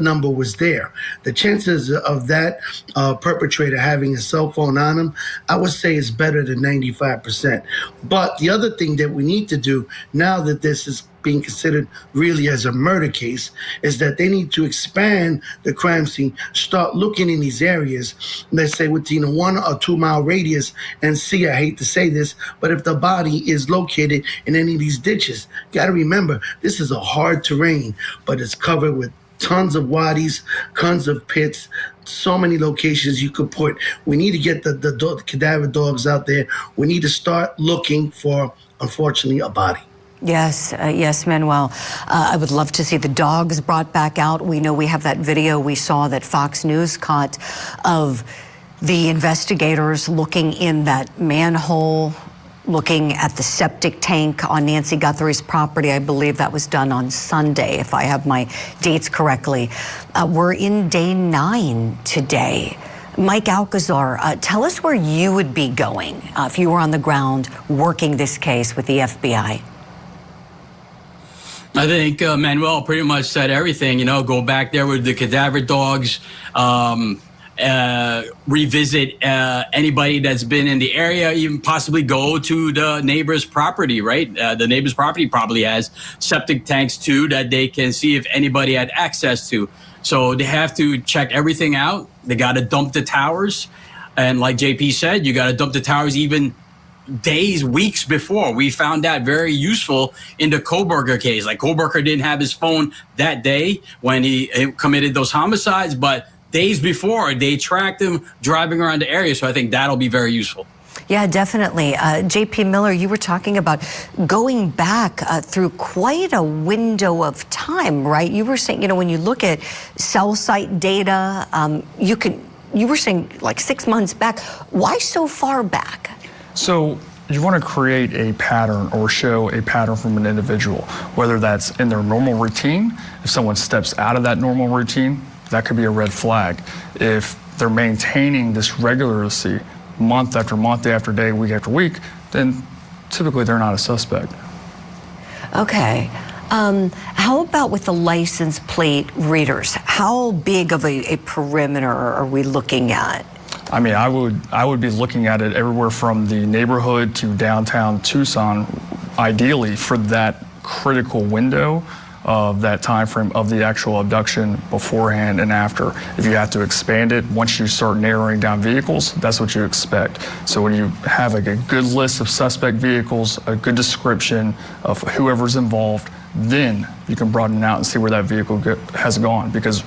number was there. The chances of that perpetrator having a cell phone on him, I would say, is better than 95%. But the other thing that we need to do now that this is being considered really as a murder case is that they need to expand the crime scene, start looking in these areas, let's say within a 1 or 2 mile radius, and see, I hate to say this, but if the body is located in any of these ditches. Got to remember, this is a hard terrain, but it's covered with tons of wadis, tons of pits, so many locations you could put. We need to get the cadaver dogs out there. We need to start looking for, unfortunately, a body. Yes, yes, Manuel. I would love to see the dogs brought back out. We know we have that video we saw that Fox News caught of the investigators looking in that manhole, looking at the septic tank on Nancy Guthrie's property. I believe that was done on Sunday, if I have my dates correctly. We're in day 9 today. Mike Alcazar, tell us where you would be going if you were on the ground working this case with the FBI. I think Manuel pretty much said everything. You know, go back there with the cadaver dogs, revisit anybody that's been in the area, even possibly go to the neighbor's property, right? The neighbor's property probably has septic tanks too that they can see if anybody had access to. So they have to check everything out. They got to dump the towers. And like JP said, you got to dump the towers even days, weeks before. We found that very useful in the Koberger case. Like, Koberger didn't have his phone that day when he committed those homicides, but days before, they tracked him driving around the area. So I think that'll be very useful. Yeah, definitely. JP Miller, you were talking about going back through quite a window of time, right? You were saying, you know, when you look at cell site data, you were saying like 6 months back. Why so far back? So you want to create a pattern or show a pattern from an individual, whether that's in their normal routine. If someone steps out of that normal routine, that could be a red flag. If they're maintaining this regularly month after month, day after day, week after week, then typically they're not a suspect. Okay. How about with the license plate readers? How big of a perimeter are we looking at? I mean, I would be looking at it everywhere from the neighborhood to downtown Tucson, ideally for that critical window of that time frame of the actual abduction beforehand and after. If you have to expand it, once you start narrowing down vehicles, that's what you expect. So when you have like a good list of suspect vehicles, a good description of whoever's involved, then you can broaden it out and see where that vehicle has gone. Because